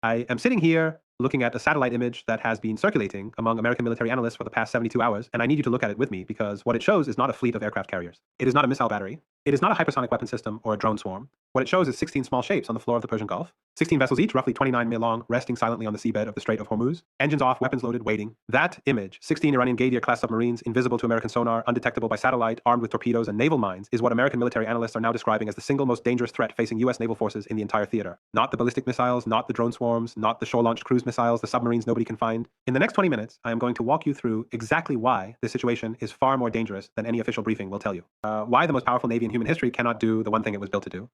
I am sitting here looking at a satellite image that has been circulating among American military analysts for the past 72 hours, and I need you to look at it with me because what it shows is not a fleet of aircraft carriers. It is not a missile battery. It is not a hypersonic weapon system or a drone swarm. What it shows is 16 small shapes on the floor of the Persian Gulf. 16 vessels each, roughly 29 mil long, resting silently on the seabed of the Strait of Hormuz. Engines off, weapons loaded, waiting. That image, 16 Iranian Ghadir-class submarines, invisible to American sonar, undetectable by satellite, armed with torpedoes and naval mines, is what American military analysts are now describing as the single most dangerous threat facing U.S. naval forces in the entire theater. Not the ballistic missiles, not the drone swarms, not the shore-launched cruise missiles, the submarines nobody can find. In the next 20 minutes, I am going to walk you through exactly why this situation is far more dangerous than any official briefing will tell you. Why the most powerful navy in human history cannot do the one thing it was built to do.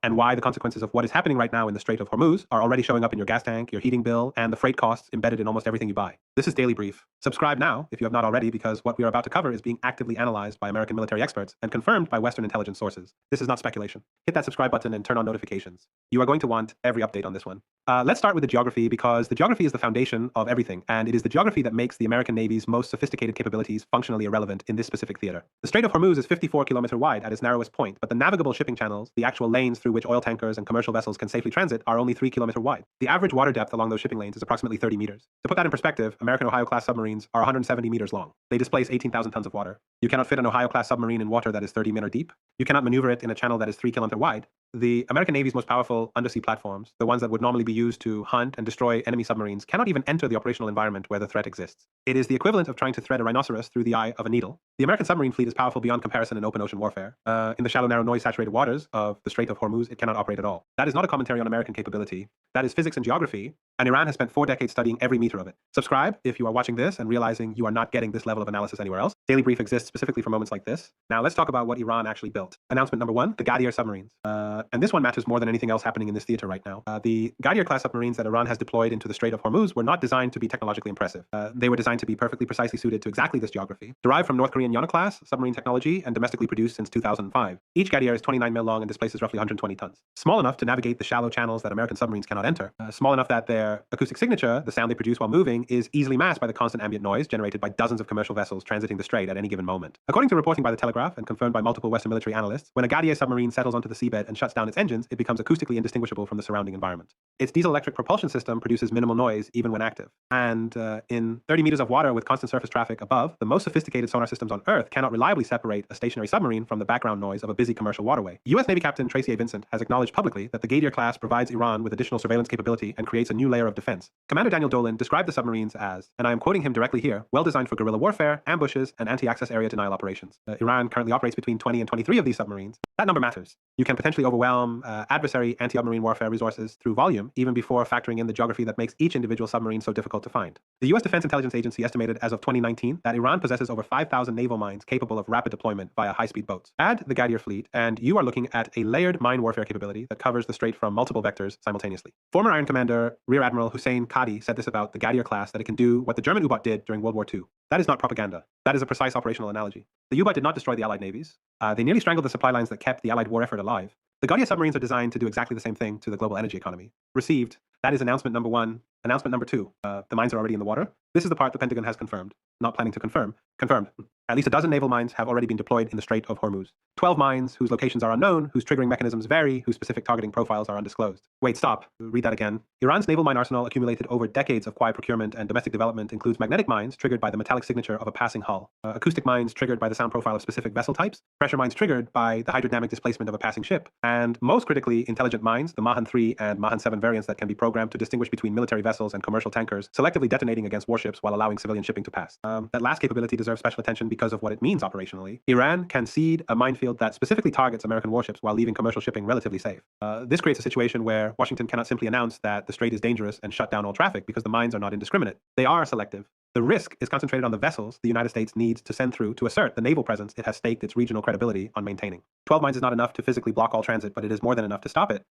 And why the consequences of what is happening right now in the Strait of Hormuz are already showing up in your gas tank, your heating bill, and the freight costs embedded in almost everything you buy. This is Daily Brief. Subscribe now if you have not already, because what we are about to cover is being actively analyzed by American military experts and confirmed by Western intelligence sources. This is not speculation. Hit that subscribe button and turn on notifications. You are going to want every update on this one. Let's start with the geography, because the geography is the foundation of everything, and it is the geography that makes the American Navy's most sophisticated capabilities functionally irrelevant in this specific theater. The Strait of Hormuz is 54-kilometer wide at its narrowest point, but the navigable shipping channels, the actual lanes through which oil tankers and commercial vessels can safely transit, are only 3-kilometer wide. The average water depth along those shipping lanes is approximately 30 meters. To put that in perspective, American Ohio-class submarines are 170 meters long. They displace 18,000 tons of water. You cannot fit an Ohio-class submarine in water that is 30-meter deep. You cannot maneuver it in a channel that is 3-kilometer wide. The American Navy's most powerful undersea platforms, the ones that would normally be used to hunt and destroy enemy submarines, cannot even enter the operational environment where the threat exists. It is the equivalent of trying to thread a rhinoceros through the eye of a needle. The American submarine fleet is powerful beyond comparison in open ocean warfare. In the shallow, narrow, noise-saturated waters of the Strait of Hormuz, it cannot operate at all. That is not a commentary on American capability. That is physics and geography, and Iran has spent 4 decades studying every meter of it. Subscribe if you are watching this and realizing you are not getting this level of analysis anywhere else. Daily Brief exists specifically for moments like this. Now let's talk about what Iran actually built. Announcement number 1, the Ghadir submarines. And this one matters more than anything else happening in this theater right now. The Ghadir-class submarines that Iran has deployed into the Strait of Hormuz were not designed to be technologically impressive. They were designed to be perfectly precisely suited to exactly this geography. Derived from North Korean Yana-class submarine technology and domestically produced since 2005. Each Ghadir is 29 mil long and displaces roughly 120 tons. Small enough to navigate the shallow channels that American submarines cannot enter. Small enough that their acoustic signature, the sound they produce while moving, is easily masked by the constant ambient noise generated by dozens of commercial vessels transiting the strait at any given moment. According to reporting by The Telegraph and confirmed by multiple Western military analysts, when a Ghadir submarine settles onto the seabed and shuts down its engines, it becomes acoustically indistinguishable from the surrounding environment. Its diesel-electric propulsion system produces minimal noise even when active. And in 30 meters of water with constant surface traffic above, the most sophisticated sonar systems on Earth cannot reliably separate a stationary submarine from the background noise of a busy commercial waterway. U.S. Navy Captain Tracy A. Vincent has acknowledged publicly that the Ghadir class provides Iran with additional surveillance capability and creates a new layer of defense. Commander Daniel Dolan described the submarines as, and I am quoting him directly here, well designed for guerrilla warfare, ambushes, and anti-access area denial operations. Iran currently operates between 20 and 23 of these submarines. That number matters. You can potentially overwhelm adversary anti-submarine warfare resources through volume, even before factoring in the geography that makes each individual submarine so difficult to find. The U.S. Defense Intelligence Agency estimated as of 2019 that Iran possesses over 5,000 naval mines capable of rapid deployment via high-speed boats. Add the Ghadir fleet, and you are looking at a layered mine warfare capability that covers the strait from multiple vectors simultaneously. Former Iron Commander Rear Admiral Hussein Qadi said this about the Ghadir class, that it can do what the German U-boat did during World War II. That is not propaganda. That is a precise operational analogy. The U-boat did not destroy the Allied navies. They nearly strangled the supply lines that kept the Allied war effort alive. The Ghadir submarines are designed to do exactly the same thing to the global energy economy. Received. That is announcement number 1. Announcement number 2. The mines are already in the water. This is the part the Pentagon has confirmed. Not planning to confirm. Confirmed. At least a dozen naval mines have already been deployed in the Strait of Hormuz. 12 mines whose locations are unknown, whose triggering mechanisms vary, whose specific targeting profiles are undisclosed. Wait, stop. Read that again. Iran's naval mine arsenal, accumulated over decades of quiet procurement and domestic development, includes magnetic mines triggered by the metallic signature of a passing hull, acoustic mines triggered by the sound profile of specific vessel types, pressure mines triggered by the hydrodynamic displacement of a passing ship, and most critically, intelligent mines, the Mahan 3 and Mahan 7 variants that can be programmed to distinguish between military vessels and commercial tankers, selectively detonating against warships while allowing civilian shipping to pass. That last capability deserves special attention because of what it means operationally. Iran can seed a minefield that specifically targets American warships while leaving commercial shipping relatively safe. This creates a situation where Washington cannot simply announce that the strait is dangerous and shut down all traffic because the mines are not indiscriminate. They are selective. The risk is concentrated on the vessels the United States needs to send through to assert the naval presence it has staked its regional credibility on maintaining. 12 mines is not enough to physically block all transit, but it is more than enough to stop it.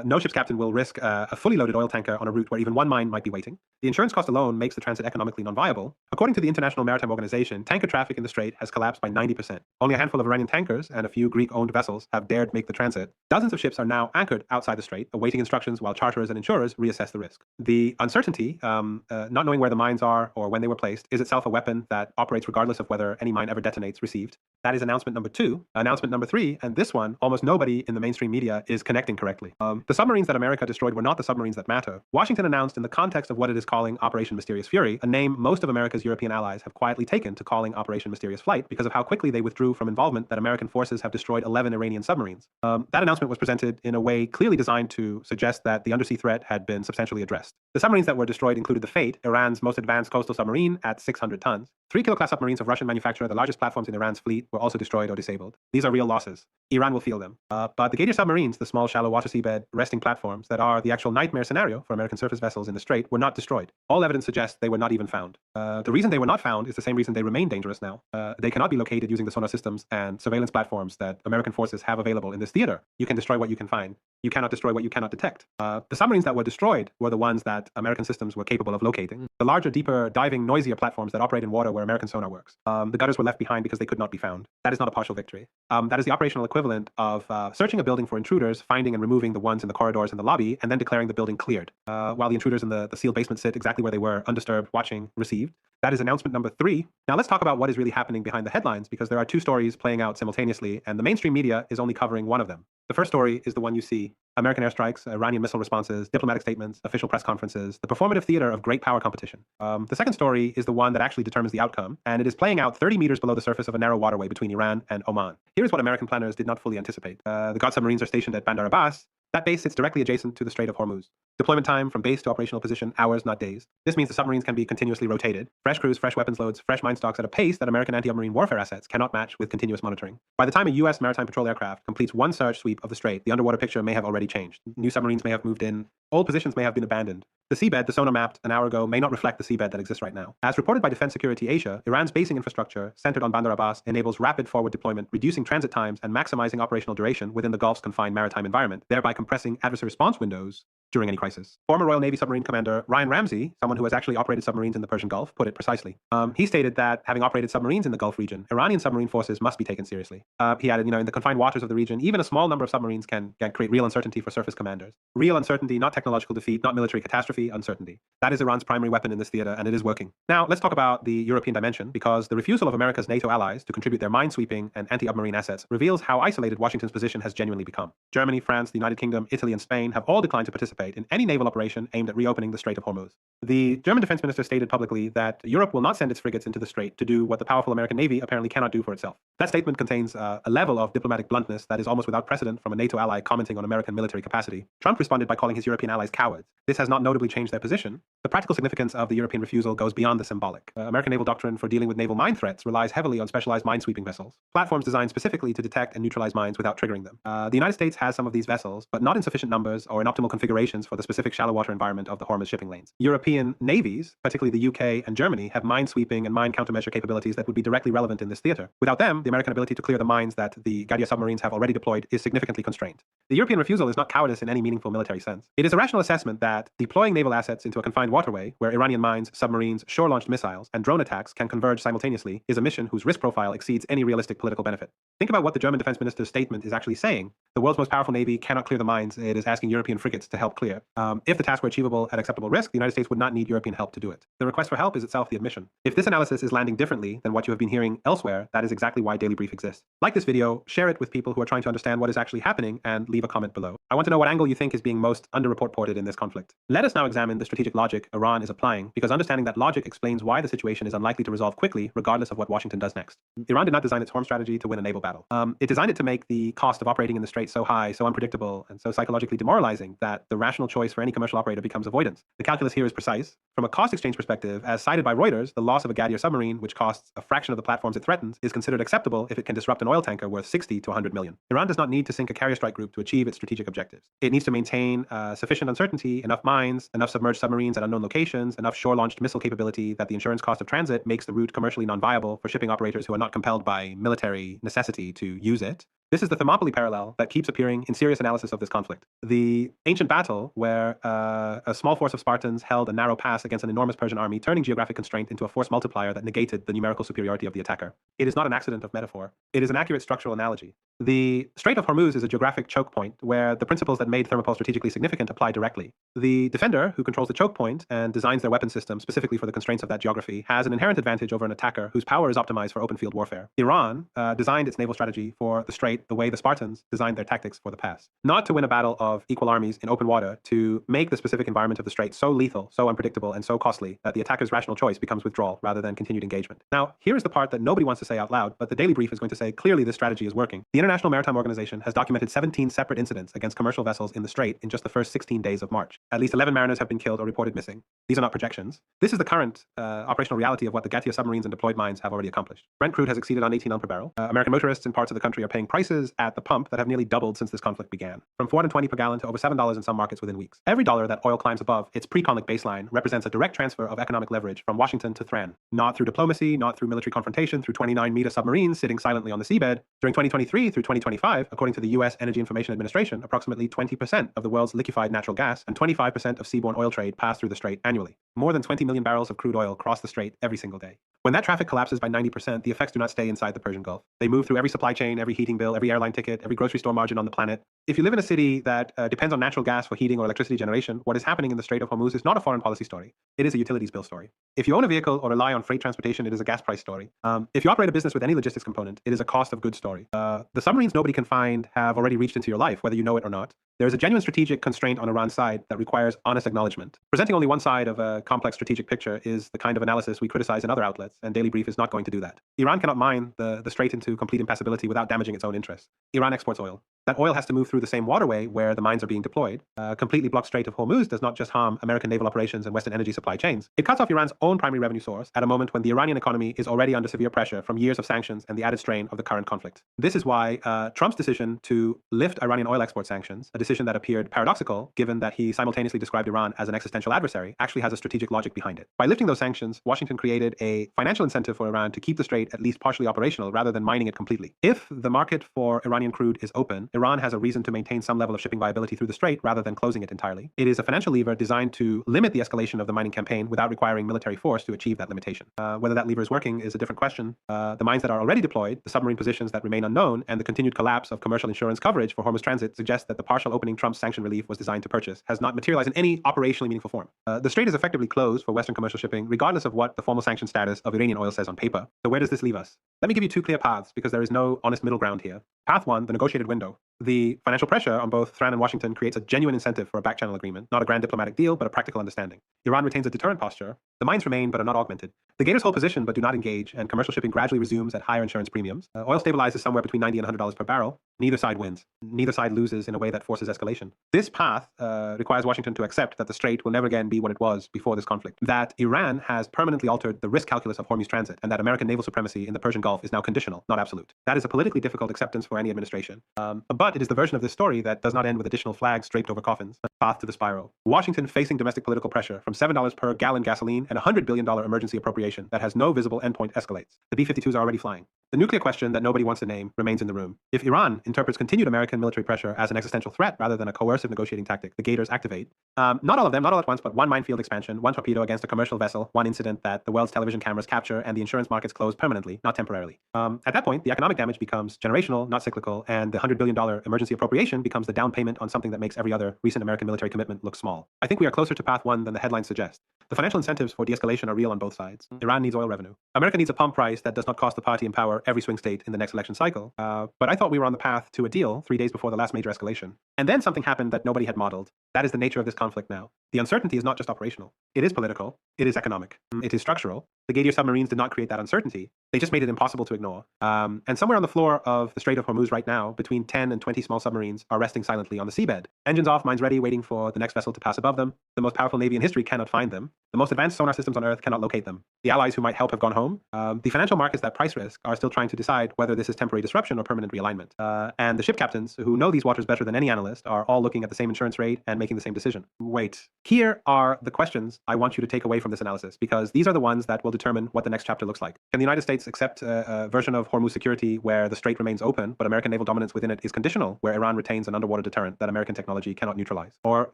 No ship's captain will risk a fully loaded oil tanker on a route where even one mine might be waiting. The insurance cost alone makes the transit economically non-viable. According to the International Maritime Organization, tanker traffic in the strait has collapsed by 90%. Only a handful of Iranian tankers and a few Greek-owned vessels have dared make the transit. Dozens of ships are now anchored outside the strait, awaiting instructions while charterers and insurers reassess the risk. The uncertainty, not knowing where the mines are or when they were placed, is itself a weapon that operates regardless of whether any mine ever detonates. Received. That is announcement number 2. Announcement number 3, and this one, almost nobody in the mainstream media is connecting correctly. The submarines that America destroyed were not the submarines that matter. Washington announced in the context of what it is calling Operation Mysterious Fury, a name most of America's European allies have quietly taken to calling Operation Mysterious Flight because of how quickly they withdrew from involvement that American forces have destroyed 11 Iranian submarines. That announcement was presented in a way clearly designed to suggest that the undersea threat had been substantially addressed. The submarines that were destroyed included the Fate, Iran's most advanced coastal submarine at 600 tons. 3 kilo-class submarines of Russian manufacture, the largest platforms in Iran's fleet, were also destroyed or disabled. These are real losses. Iran will feel them. But the Gadir submarines, the small, shallow water seabed resting platforms that are the actual nightmare scenario for American surface vessels in the Strait, were not destroyed. All evidence suggests they were not even found. The reason they were not found is the same reason they remain dangerous now. They cannot be located using the sonar systems and surveillance platforms that American forces have available in this theater. You can destroy what you can find. You cannot destroy what you cannot detect. The submarines that were destroyed were the ones that American systems were capable of locating. The larger, deeper, diving, noisier platforms that operate in water where American sonar works. The gutters were left behind because they could not be found. That is not a partial victory. That is the operational equivalent of searching a building for intruders, finding and removing the ones in the corridors and the lobby, and then declaring the building cleared, while the intruders in the sealed basement sit exactly where they were, undisturbed, watching, received. That is announcement number 3. Now let's talk about what is really happening behind the headlines, because there are 2 stories playing out simultaneously, and the mainstream media is only covering one of them. The first story is the one you see: American airstrikes, Iranian missile responses, diplomatic statements, official press conferences, the performative theater of great power competition. The second story is the one that actually determines the outcome, and it is playing out 30 meters below the surface of a narrow waterway between Iran and Oman. Here is what American planners did not fully anticipate. The God submarines are stationed at Bandar Abbas. That base sits directly adjacent to the Strait of Hormuz. Deployment time from base to operational position, hours, not days. This means the submarines can be continuously rotated. Fresh crews, fresh weapons loads, fresh mine stocks at a pace that American anti-submarine warfare assets cannot match with continuous monitoring. By the time a U.S. maritime patrol aircraft completes one search sweep of the Strait, the underwater picture may have already changed. New submarines may have moved in. Old positions may have been abandoned. The seabed, the sonar mapped an hour ago, may not reflect the seabed that exists right now. As reported by Defense Security Asia, Iran's basing infrastructure, centered on Bandar Abbas, enables rapid forward deployment, reducing transit times and maximizing operational duration within the Gulf's confined maritime environment, thereby compressing adversary response windows during any crisis. Former Royal Navy submarine commander Ryan Ramsey, someone who has actually operated submarines in the Persian Gulf, put it precisely. He stated that, having operated submarines in the Gulf region, Iranian submarine forces must be taken seriously. He added, in the confined waters of the region, even a small number of submarines can create real uncertainty for surface commanders. Real uncertainty, not technological defeat, not military catastrophe, uncertainty. That is Iran's primary weapon in this theater, and it is working. Now, let's talk about the European dimension, because the refusal of America's NATO allies to contribute their minesweeping and anti-submarine assets reveals how isolated Washington's position has genuinely become. Germany, France, the United Kingdom, Italy, and Spain have all declined to participate in any naval operation aimed at reopening the Strait of Hormuz. The German defense minister stated publicly that Europe will not send its frigates into the Strait to do what the powerful American Navy apparently cannot do for itself. That statement contains a level of diplomatic bluntness that is almost without precedent from a NATO ally commenting on American military capacity. Trump responded by calling his European allies cowards. This has not notably changed their position. The practical significance of the European refusal goes beyond the symbolic. American naval doctrine for dealing with naval mine threats relies heavily on specialized minesweeping vessels, platforms designed specifically to detect and neutralize mines without triggering them. The United States has some of these vessels, but not in sufficient numbers or in optimal configurations for the specific shallow water environment of the Hormuz shipping lanes. European navies, particularly the UK and Germany, have minesweeping and mine countermeasure capabilities that would be directly relevant in this theater. Without them, the American ability to clear the mines that the Gadia submarines have already deployed is significantly constrained. The European refusal is not cowardice in any meaningful military sense. It is a rational assessment that deploying naval assets into a confined waterway, where Iranian mines, submarines, shore-launched missiles, and drone attacks can converge simultaneously, is a mission whose risk profile exceeds any realistic political benefit. Think about what the German defense minister's statement is actually saying. The world's most powerful navy cannot clear the mines it is asking European frigates to help clear. If the task were achievable at acceptable risk, the United States would not need European help to do it. The request for help is itself the admission. If this analysis is landing differently than what you have been hearing elsewhere, that is exactly why Daily Brief exists. Like this video, share it with people who are trying to understand what is actually happening, and leave a comment below. I want to know what angle you think is being most underreported in this conflict. Let us now examine the strategic logic Iran is applying, because understanding that logic explains why the situation is unlikely to resolve quickly, regardless of what Washington does next. Iran did not design its Hormuz strategy to win a naval battle. It designed it to make the cost of operating in the Strait so high, so unpredictable, and so psychologically demoralizing that the rational choice for any commercial operator becomes avoidance. The calculus here is precise. From a cost exchange perspective, as cited by Reuters, the loss of a Gadir submarine, which costs a fraction of the platforms it threatens, is considered acceptable if it can disrupt an oil tanker worth 60 to 100 million. Iran does not need to sink a carrier strike group to achieve its strategic objectives. It needs to maintain sufficient uncertainty, enough mines, enough submerged submarines at unknown locations, enough shore-launched missile capability that the insurance cost of transit makes the route commercially non-viable for shipping operators who are not compelled by military necessity to use it. This is the Thermopylae parallel that keeps appearing in serious analysis of this conflict. The ancient battle where a small force of Spartans held a narrow pass against an enormous Persian army, turning geographic constraint into a force multiplier that negated the numerical superiority of the attacker. It is not an accident of metaphor. It is an accurate structural analogy. The Strait of Hormuz is a geographic choke point where the principles that made Thermopylae strategically significant apply directly. The defender, who controls the choke point and designs their weapon system specifically for the constraints of that geography, has an inherent advantage over an attacker whose power is optimized for open field warfare. Iran designed its naval strategy for the Strait demonstrate the way the Spartans designed their tactics for the past. Not to win a battle of equal armies in open water, to make the specific environment of the strait so lethal, so unpredictable, and so costly that the attacker's rational choice becomes withdrawal rather than continued engagement. Now, here is the part that nobody wants to say out loud, but the Daily Brief is going to say clearly this strategy is working. The International Maritime Organization has documented 17 separate incidents against commercial vessels in the strait in just the first 16 days of March. At least 11 mariners have been killed or reported missing. These are not projections. This is the current operational reality of what the Gatia submarines and deployed mines have already accomplished. Brent crude has exceeded on $18 per barrel. American motorists in parts of the country are paying prices at the pump that have nearly doubled since this conflict began, from $420 per gallon to over $7 in some markets within weeks. Every dollar that oil climbs above its pre-conflict baseline represents a direct transfer of economic leverage from Washington to Thran, not through diplomacy, not through military confrontation, through 29-meter submarines sitting silently on the seabed. During 2023 through 2025, according to the U.S. Energy Information Administration, approximately 20% of the world's liquefied natural gas and 25% of seaborne oil trade pass through the strait annually. More than 20 million barrels of crude oil cross the strait every single day. When that traffic collapses by 90%, the effects do not stay inside the Persian Gulf. They move through every supply chain, every heating bill, every airline ticket, every grocery store margin on the planet. If you live in a city that depends on natural gas for heating or electricity generation, what is happening in the Strait of Hormuz is not a foreign policy story. It is a utilities bill story. If you own a vehicle or rely on freight transportation, it is a gas price story. If you operate a business with any logistics component, it is a cost of goods story. The submarines nobody can find have already reached into your life, whether you know it or not. There is a genuine strategic constraint on Iran's side that requires honest acknowledgement. Presenting only one side of a complex strategic picture is the kind of analysis we criticize in other outlets, and Daily Brief is not going to do that. Iran cannot mine the strait into complete impassability without damaging its own interests. Iran exports oil. That oil has to move through the same waterway where the mines are being deployed. Completely blocked Strait of Hormuz does not just harm American naval operations and Western energy supply chains. It cuts off Iran's own primary revenue source at a moment when the Iranian economy is already under severe pressure from years of sanctions and the added strain of the current conflict. This is why Trump's decision to lift Iranian oil export sanctions, a decision that appeared paradoxical given that he simultaneously described Iran as an existential adversary, actually has a strategic logic behind it. By lifting those sanctions, Washington created a financial incentive for Iran to keep the strait at least partially operational rather than mining it completely. If the market for Iranian crude is open, Iran has a reason to maintain some level of shipping viability through the strait rather than closing it entirely. It is a financial lever designed to limit the escalation of the mining campaign without requiring military force to achieve that limitation. Whether that lever is working is a different question. The mines that are already deployed, the submarine positions that remain unknown, and the continued collapse of commercial insurance coverage for Hormuz transit suggest that the partial opening Trump's sanction relief was designed to purchase has not materialized in any operationally meaningful form. The strait is effectively closed for Western commercial shipping, regardless of what the formal sanction status of Iranian oil says on paper. So where does this leave us? Let me give you two clear paths because there is no honest middle ground here. Path one, the negotiated window. The financial pressure on both Thran and Washington creates a genuine incentive for a back-channel agreement, not a grand diplomatic deal, but a practical understanding. Iran retains a deterrent posture. The mines remain, but are not augmented. The gators hold position, but do not engage, and commercial shipping gradually resumes at higher insurance premiums. Oil stabilizes somewhere between $90 and $100 per barrel. Neither side wins. Neither side loses in a way that forces escalation. This path requires Washington to accept that the strait will never again be what it was before this conflict, that Iran has permanently altered the risk calculus of Hormuz transit, and that American naval supremacy in the Persian Gulf is now conditional, not absolute. That is a politically difficult acceptance for any administration. But it is the version of this story that does not end with additional flags draped over coffins. Path to the spiral. Washington facing domestic political pressure from $7 per gallon gasoline and $100 billion emergency appropriation that has no visible endpoint escalates. The B-52s are already flying. The nuclear question that nobody wants to name remains in the room. If Iran interprets continued American military pressure as an existential threat rather than a coercive negotiating tactic, the gators activate. Not all of them, not all at once, but one minefield expansion, one torpedo against a commercial vessel, one incident that the world's television cameras capture and the insurance markets close permanently, not temporarily. At that point, the economic damage becomes generational, not cyclical, and the $100 billion emergency appropriation becomes the down payment on something that makes every other recent American military commitment look small. I think we are closer to path one than the headlines suggest. The financial incentives for de-escalation are real on both sides. Iran needs oil revenue. America needs a pump price that does not cost the party in power every swing state in the next election cycle. But I thought we were on the path to a deal 3 days before the last major escalation. And then something happened that nobody had modeled. That is the nature of this conflict now. The uncertainty is not just operational. It is political. It is economic. It is structural. The Gadir submarines did not create that uncertainty. They just made it impossible to ignore. And somewhere on the floor of the Strait of Hormuz right now, between 10 and 20 small submarines are resting silently on the seabed. Engines off, mines ready, waiting for the next vessel to pass above them. The most powerful navy in history cannot find them. The most advanced sonar systems on Earth cannot locate them. The allies who might help have gone home. The financial markets that price risk are still trying to decide whether this is temporary disruption or permanent realignment. And the ship captains, who know these waters better than any analyst, are all looking at the same insurance rate and making the same decision. Wait. Here are the questions I want you to take away from this analysis, because these are the ones that will determine what the next chapter looks like. Can the United States accept a version of Hormuz security where the strait remains open, but American naval dominance within it is conditional, where Iran retains an underwater deterrent that American technology cannot neutralize? Or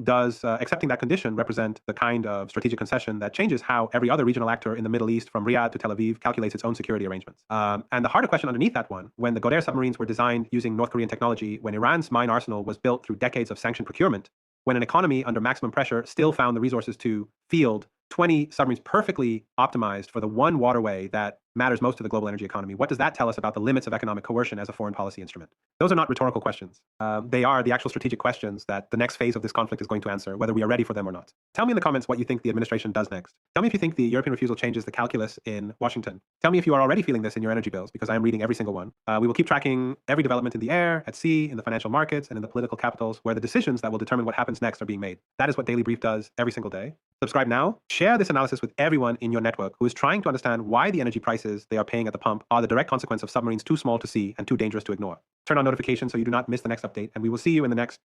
does accepting that condition represent the kind of strategic concession that changes how every other regional actor in the Middle East, from Riyadh to Tel Aviv, calculates its own security arrangements? And the harder question underneath that one, when the Gadir submarines were designed using North Korean technology, when Iran's mine arsenal was built through decades of sanctioned procurement, when an economy under maximum pressure still found the resources to field 20 submarines perfectly optimized for the one waterway that matters most to the global energy economy. What does that tell us about the limits of economic coercion as a foreign policy instrument? Those are not rhetorical questions. They are the actual strategic questions that the next phase of this conflict is going to answer, whether we are ready for them or not. Tell me in the comments what you think the administration does next. Tell me if you think the European refusal changes the calculus in Washington. Tell me if you are already feeling this in your energy bills, because I am reading every single one. We will keep tracking every development in the air, at sea, in the financial markets, and in the political capitals where the decisions that will determine what happens next are being made. That is what Daily Brief does every single day. Subscribe now. Share this analysis with everyone in your network who is trying to understand why the energy prices they are paying at the pump are the direct consequence of submarines too small to see and too dangerous to ignore. Turn on notifications so you do not miss the next update, and we will see you in the next